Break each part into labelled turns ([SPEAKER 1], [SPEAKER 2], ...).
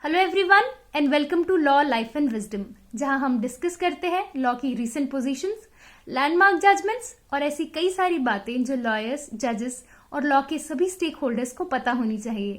[SPEAKER 1] Hello everyone and welcome to law life and wisdom, जहां हम discuss करते हैं लॉ की रीसेंट पोजीशंस, लैंडमार्क जजमेंट्स और ऐसी कई सारी बातें जो लॉयर्स, जजेस और लॉ के सभी स्टेक होल्डर्स को पता होनी चाहिए।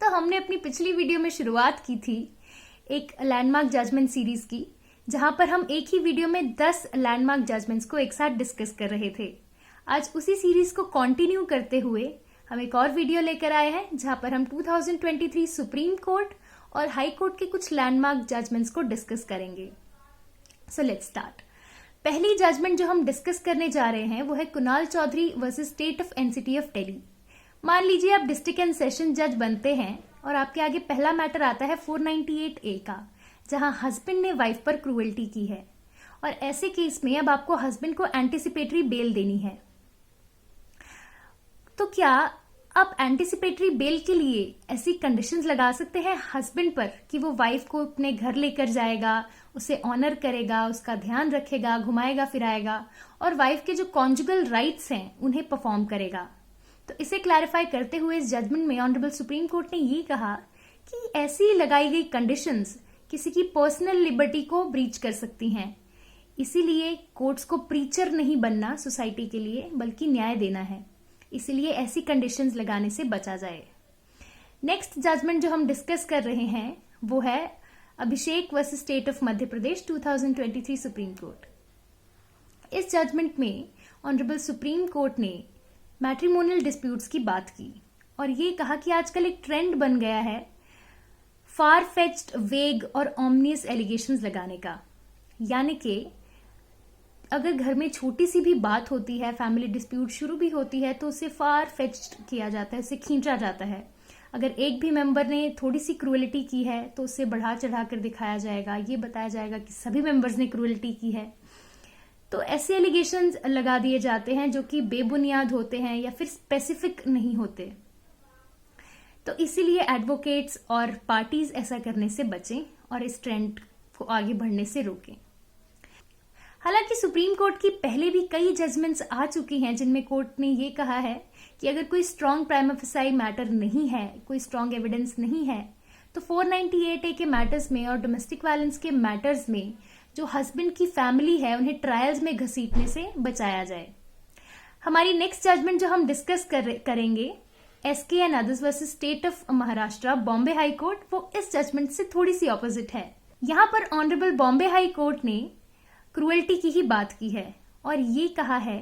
[SPEAKER 1] तो हमने अपनी पिछली वीडियो में शुरुआत की थी एक लैंडमार्क जजमेंट सीरीज की, जहां पर हम एक ही वीडियो में 10 लैंडमार्क जजमेंट्स को एक साथ डिस्कस कर रहे थे। आज उसी सीरीज को कंटिन्यू करते हुए हम एक और वीडियो लेकर आए हैं, जहां पर हम 2023 सुप्रीम कोर्ट और हाई कोर्ट के कुछ लैंडमार्क जजमेंट्स को डिस्कस करेंगे। So let's start. पहली जजमेंट जो हम डिस्कस करने जा रहे हैं वो है Kunal Chaudhary versus state of NCT of Delhi. मान लीजिए आप डिस्ट्रिक्ट एंड सेशन जज बनते हैं और आपके आगे पहला मैटर आता है 498A का, जहां हस्बैंड ने वाइफ पर क्रूएल्टी की है और ऐसे केस में अब आपको हस्बैंड को एंटीसिपेटरी बेल देनी है। तो क्या आप एंटीसिपेटरी बेल के लिए ऐसी कंडीशंस लगा सकते हैं हस्बैंड पर कि वो वाइफ को अपने घर लेकर जाएगा, उसे ऑनर करेगा, उसका ध्यान रखेगा, घुमाएगा फिराएगा और वाइफ के जो कॉन्जुगल राइट्स हैं उन्हें परफॉर्म करेगा। तो इसे क्लैरिफाई करते हुए इस जजमेंट में ऑनरेबल सुप्रीम कोर्ट ने ये कहा कि ऐसी लगाई गई कंडीशंस किसी की पर्सनल लिबर्टी को ब्रीच कर सकती हैं, इसीलिए कोर्ट्स को प्रीचर नहीं बनना सोसाइटी के लिए, बल्कि न्याय देना है। इसीलिए ऐसी कंडीशंस लगाने से बचा जाए। नेक्स्ट जजमेंट जो हम डिस्कस कर रहे हैं वो है Abhishek versus state of Madhya Pradesh 2023 Supreme Court. इस जजमेंट में ऑनरेबल सुप्रीम कोर्ट ने मैट्रिमोनियल डिस्प्यूट्स की बात की और ये कहा कि आजकल एक ट्रेंड बन गया है फार फेच्ड, वेग और ऑमनियस एलिगेशंस लगाने का। यानी कि अगर घर में छोटी सी भी बात होती है, फैमिली डिस्प्यूट शुरू भी होती है, तो उसे फार फेच्ड किया जाता है, उसे खींचा जाता है। अगर एक भी मेंबर ने थोड़ी सी क्रूएलिटी की है तो उसे बढ़ा चढ़ा कर दिखाया जाएगा, ये बताया जाएगा कि सभी मेंबर्स ने क्रूएलिटी की है। तो ऐसे एलिगेशंस लगा दिए जाते हैं जो कि बेबुनियाद होते हैं या फिर स्पेसिफिक नहीं होते। तो इसीलिए एडवोकेट्स और पार्टीज ऐसा करने से बचें और इस ट्रेंड को आगे बढ़ने से रोकें। हालांकि सुप्रीम कोर्ट की पहले भी कई जजमेंट्स आ चुकी हैं जिनमें कोर्ट ने ये कहा है कि अगर कोई स्ट्रांग प्राइमा फेसाई मैटर नहीं है, कोई स्ट्रांग एविडेंस नहीं है, तो 498A के मैटर्स में और डोमेस्टिक वायलेंस के मैटर्स में जो हस्बैंड की फैमिली है उन्हें ट्रायल्स में घसीटने से बचाया जाए। हमारी नेक्स्ट जजमेंट जो हम डिस्कस करेंगे SK and others versus state of Maharashtra Bombay high court, वो इस जजमेंट से थोड़ी सी ऑपोजिट है। यहाँ पर ऑनरेबल बॉम्बे हाई कोर्ट ने क्रूएल्टी की ही बात की है और ये कहा है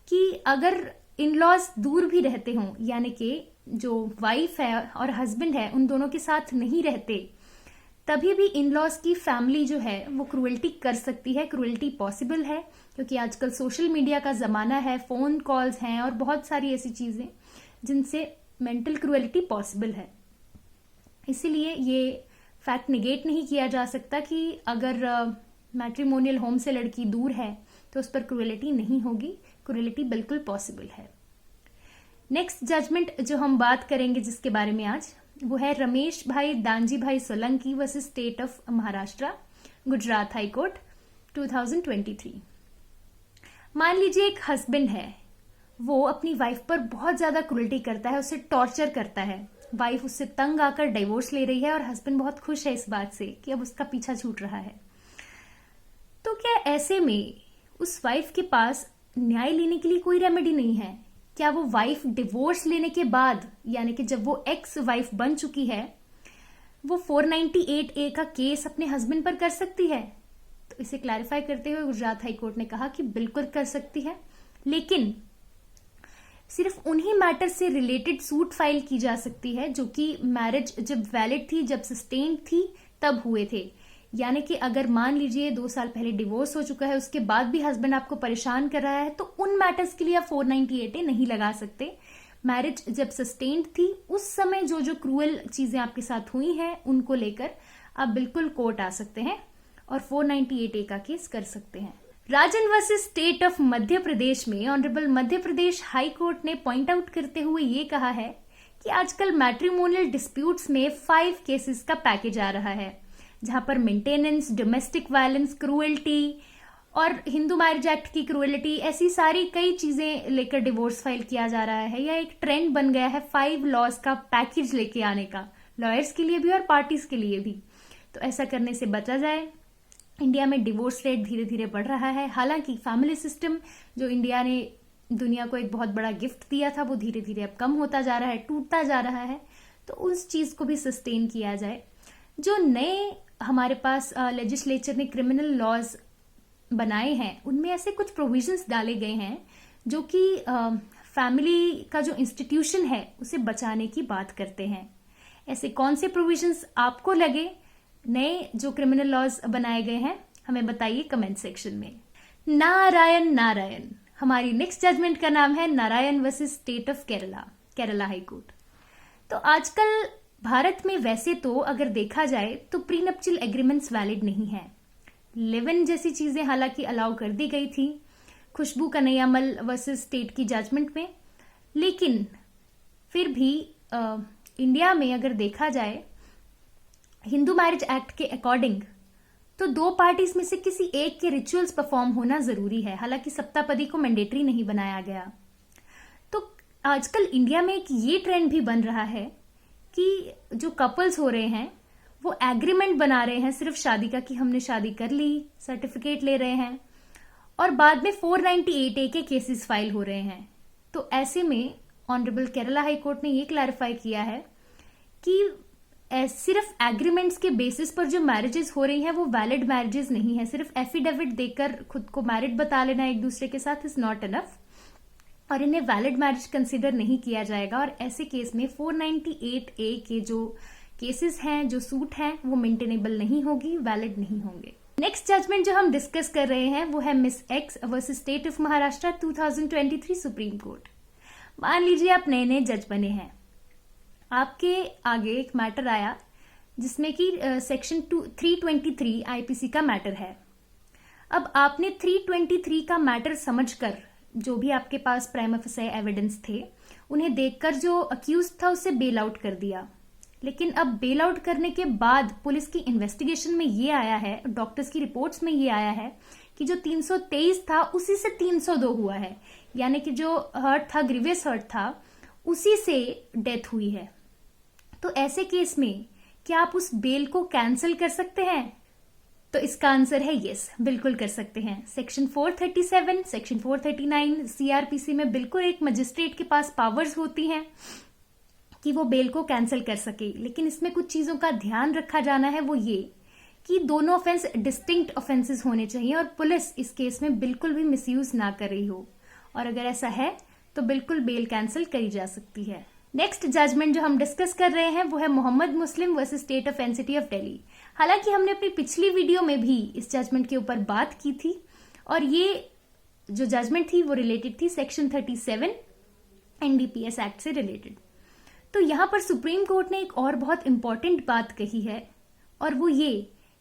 [SPEAKER 1] कि अगर इन-लॉज दूर भी रहते हों, यानी कि जो वाइफ है और हस्बैंड है उन दोनों के साथ नहीं रहते, तभी भी इन-लॉज की फैमिली जो है वो क्रूएल्टी कर सकती है। क्रूएल्टी पॉसिबल है क्योंकि आजकल सोशल मीडिया का जमाना है, फोन कॉल्स हैं और बहुत सारी ऐसी चीजें जिनसे मेंटल क्रूएल्टी पॉसिबल है। इसीलिए ये फैक्ट निगेट नहीं किया जा सकता कि अगर मैट्रिमोनियल होम से लड़की दूर है तो उस पर क्रूएलिटी नहीं होगी। क्रूएलिटी बिल्कुल पॉसिबल है। नेक्स्ट जजमेंट जो हम बात करेंगे जिसके बारे में आज, वो है रमेश भाई दानजी भाई Solanki versus state of Maharashtra Gujarat high court 2023। मान लीजिए एक हस्बैंड है, वो अपनी वाइफ पर बहुत ज्यादा क्रूएल्टी करता है, उसे टॉर्चर करता है। वाइफ उससे तंग आकर डिवोर्स ले रही है और हस्बैंड बहुत खुश है इस बात से कि अब उसका पीछा छूट रहा है। तो क्या ऐसे में उस वाइफ के पास न्याय लेने के लिए कोई रेमेडी नहीं है? क्या वो वाइफ डिवोर्स लेने के बाद, यानी कि जब वो एक्स वाइफ बन चुकी है, वो 498A का केस अपने हस्बैंड पर कर सकती है? तो इसे क्लैरिफाई करते हुए गुजरात हाई कोर्ट ने कहा कि बिल्कुल कर सकती है, लेकिन सिर्फ उन्हीं मैटर से रिलेटेड सूट फाइल की जा सकती है जो कि मैरिज जब वैलिड थी, जब सस्टेन्ड थी, तब हुए थे। यानी कि अगर मान लीजिए 2 साल पहले डिवोर्स हो चुका है, उसके बाद भी हस्बैंड आपको परेशान कर रहा है, तो उन मैटर्स के लिए आप 498A नहीं लगा सकते। मैरिज जब सस्टेन्ड थी उस समय जो जो क्रूअल चीजें आपके साथ हुई हैं उनको लेकर आप बिल्कुल कोर्ट आ सकते हैं और 498A का केस कर सकते हैं। राजन वर्सेस स्टेट ऑफ मध्य प्रदेश में honourable Madhya Pradesh high court ने पॉइंट आउट करते हुए ये कहा है कि आजकल मैट्रिमोनियल डिस्प्यूट्स में 5 केसेस का पैकेज आ रहा है, जहां पर मेंटेनेंस, डोमेस्टिक वायलेंस, क्रूएल्टी और हिंदू मैरिज एक्ट की क्रूएलिटी, ऐसी सारी कई चीजें लेकर डिवोर्स फाइल किया जा रहा है। यह एक ट्रेंड बन गया है 5 लॉज का पैकेज लेके आने का, लॉयर्स के लिए भी और पार्टीज के लिए भी। तो ऐसा करने से बचा जाए। इंडिया में डिवोर्स रेट धीरे धीरे बढ़ रहा है। हालांकि फैमिली सिस्टम जो इंडिया ने दुनिया को एक बहुत बड़ा गिफ्ट दिया था वो धीरे धीरे अब कम होता जा रहा है, टूटता जा रहा है। तो उस चीज को भी सस्टेन किया जाए। जो नए हमारे पास लेजिस्लेचर ने क्रिमिनल लॉज बनाए हैं उनमें ऐसे कुछ प्रोविजंस डाले गए हैं जो कि फैमिली का जो इंस्टीट्यूशन है उसे बचाने की बात करते हैं। ऐसे कौन से प्रोविजंस आपको लगे नए जो क्रिमिनल लॉज बनाए गए हैं, हमें बताइए कमेंट सेक्शन में। नारायण नारायण, हमारी नेक्स्ट जजमेंट का नाम है Narayan versus state of Kerala, Kerala high court. तो आजकल भारत में वैसे तो अगर देखा जाए तो प्रीनप्टियल एग्रीमेंट्स वैलिड नहीं है। लिव इन जैसी चीजें हालांकि अलाउ कर दी गई थी खुशबू कन्हैयामल वर्सेस स्टेट की जजमेंट में, लेकिन फिर भी इंडिया में अगर देखा जाए हिंदू मैरिज एक्ट के अकॉर्डिंग तो दो पार्टीज में से किसी एक के रिचुअल्स परफॉर्म होना जरूरी है। हालांकि सप्तापदी को मैंडेटरी नहीं बनाया गया। तो आजकल इंडिया में एक ये ट्रेंड भी बन रहा है कि जो कपल्स हो रहे हैं वो एग्रीमेंट बना रहे हैं सिर्फ शादी का कि हमने शादी कर ली, सर्टिफिकेट ले रहे हैं और बाद में 498A के केसेस फाइल हो रहे हैं। तो ऐसे में ऑनरेबल केरला हाई कोर्ट ने ये क्लैरिफाई किया है कि सिर्फ एग्रीमेंट्स के बेसिस पर जो मैरिजेस हो रही हैं वो वैलिड मैरिजेस नहीं है। सिर्फ एफिडेविट देकर खुद को मैरिड बता लेना एक दूसरे के साथ इज नॉट इनफ और इन्हें वैलिड मैरिज कंसिडर नहीं किया जाएगा। और ऐसे केस में 498A के जो केसेस हैं, जो सूट हैं, वो मेंटेनेबल नहीं होगी, वैलिड नहीं होंगे। नेक्स्ट जजमेंट जो हम डिस्कस कर रहे हैं वो है miss x versus state of Maharashtra 2023 Supreme court. मान लीजिए आप नए नए जज बने हैं, आपके आगे एक मैटर आया जिसमें कि सेक्शन 323 आईपीसी का मैटर है। अब आपने 323 का मैटर समझकर जो भी आपके पास प्राइमा फेसी एविडेंस थे उन्हें देखकर जो अक्यूज था उसे बेल आउट कर दिया। लेकिन अब बेल आउट करने के बाद पुलिस की इन्वेस्टिगेशन में ये आया है, डॉक्टर्स की रिपोर्ट्स में ये आया है कि जो 323 था उसी से 302 हुआ है, यानी कि जो हर्ट था, ग्रीवियस हर्ट था, उसी से डेथ हुई है। तो ऐसे केस में क्या आप उस बेल को कैंसिल कर सकते हैं? तो इसका आंसर है यस, बिल्कुल कर सकते हैं। सेक्शन 437, सेक्शन 439 सीआरपीसी में बिल्कुल एक मजिस्ट्रेट के पास पावर्स होती हैं कि वो बेल को कैंसिल कर सके। लेकिन इसमें कुछ चीजों का ध्यान रखा जाना है, वो ये कि दोनों ऑफेंस डिस्टिंक्ट ऑफेंसेस होने चाहिए और पुलिस इस केस में बिल्कुल भी मिसयूज ना कर रही हो। और अगर ऐसा है तो बिल्कुल बेल कैंसिल करी जा सकती है। नेक्स्ट जजमेंट जो हम डिस्कस कर रहे हैं वो है Mohammad Muslim versus state of NCT of Delhi. हालांकि हमने अपनी पिछली वीडियो में भी इस जजमेंट के ऊपर बात की थी और ये जो जजमेंट थी वो रिलेटेड थी सेक्शन 37 एनडीपीएस एक्ट से रिलेटेड। तो यहां पर सुप्रीम कोर्ट ने एक और बहुत इंपॉर्टेंट बात कही है और वो ये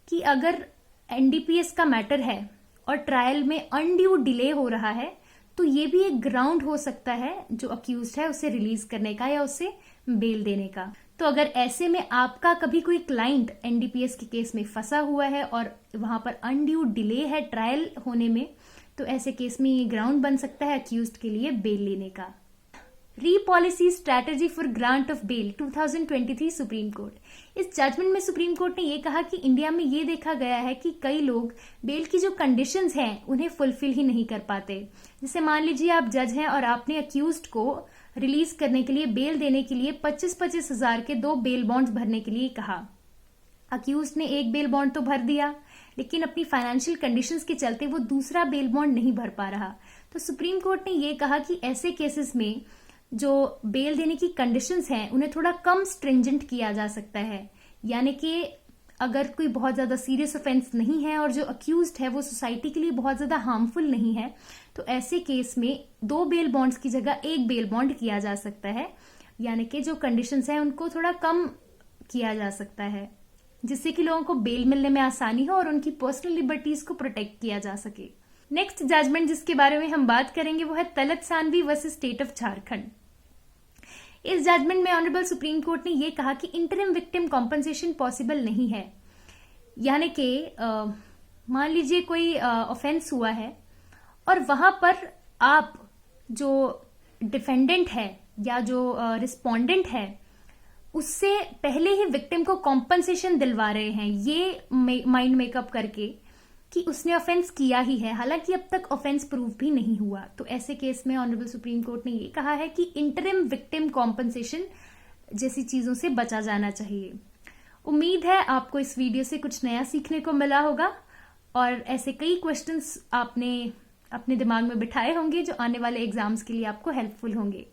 [SPEAKER 1] कि अगर एनडीपीएस का मैटर है और ट्रायल में अनड्यू डिले हो रहा है तो ये भी एक ग्राउंड हो सकता है जो अक्यूज्ड है उसे रिलीज करने का या उसे बेल देने का। तो अगर ऐसे में आपका कभी कोई क्लाइंट एनडीपीएस के केस में फंसा हुआ है और वहां पर अनड्यू डिले है ट्रायल होने में, तो ऐसे केस में ये ग्राउंड बन सकता है अक्यूज्ड के लिए बेल लेने का। Re policy strategy for grant of bail 2023 Supreme Court. इस जजमेंट में सुप्रीम कोर्ट ने यह कहा कि इंडिया में ये देखा गया है कि कई लोग बेल की जो कंडीशंस हैं उन्हें फुलफिल ही नहीं कर पाते। जैसे मान लीजिए आप जज हैं और आपने अक्यूज्ड को रिलीज करने के लिए, बेल देने के लिए 25-25 हजार के 2 बेल बॉन्ड्स भरने के लिए कहा। अक्यूज्ड ने एक बेल बॉन्ड तो भर दिया लेकिन अपनी फाइनेंशियल कंडीशंस के चलते वो दूसरा बेल बॉन्ड नहीं भर पा रहा। तो सुप्रीम कोर्ट ने यह कहा कि ऐसे केसेस में जो बेल देने की कंडीशंस हैं उन्हें थोड़ा कम स्ट्रिंजेंट किया जा सकता है। यानी कि अगर कोई बहुत ज्यादा सीरियस ऑफेंस नहीं है और जो अक्यूज्ड है वो सोसाइटी के लिए बहुत ज्यादा हार्मफुल नहीं है, तो ऐसे केस में 2 बेल बॉन्ड्स की जगह 1 बेल बॉन्ड किया जा सकता है। यानी कि जो कंडीशंस हैं उनको थोड़ा कम किया जा सकता है जिससे कि लोगों को बेल मिलने में आसानी हो और उनकी पर्सनल लिबर्टीज को प्रोटेक्ट किया जा सके। नेक्स्ट जजमेंट जिसके बारे में हम बात करेंगे वो है Talat Sanvi versus state of Jharkhand. इस जजमेंट में ऑनरेबल सुप्रीम कोर्ट ने यह कहा कि इंटरिम विक्टिम कॉम्पनसेशन पॉसिबल नहीं है। यानी कि मान लीजिए कोई ऑफेंस हुआ है और वहां पर आप जो डिफेंडेंट है या जो रिस्पोंडेंट है उससे पहले ही विक्टिम को कॉम्पनसेशन दिलवा रहे हैं, ये माइंड मेकअप करके कि उसने ऑफेंस किया ही है, हालांकि अब तक ऑफेंस प्रूव भी नहीं हुआ। तो ऐसे केस में ऑनरेबल सुप्रीम कोर्ट ने ये कहा है कि इंटरिम विक्टिम कॉम्पनसेशन जैसी चीजों से बचा जाना चाहिए। उम्मीद है आपको इस वीडियो से कुछ नया सीखने को मिला होगा और ऐसे कई क्वेश्चंस आपने अपने दिमाग में बिठाए होंगे जो आने वाले एग्जाम्स के लिए आपको हेल्पफुल होंगे।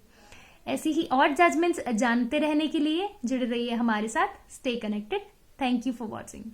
[SPEAKER 1] ऐसी ही और जजमेंट्स जानते रहने के लिए जुड़े रहिए हमारे साथ। Stay connected. Thank you for watching.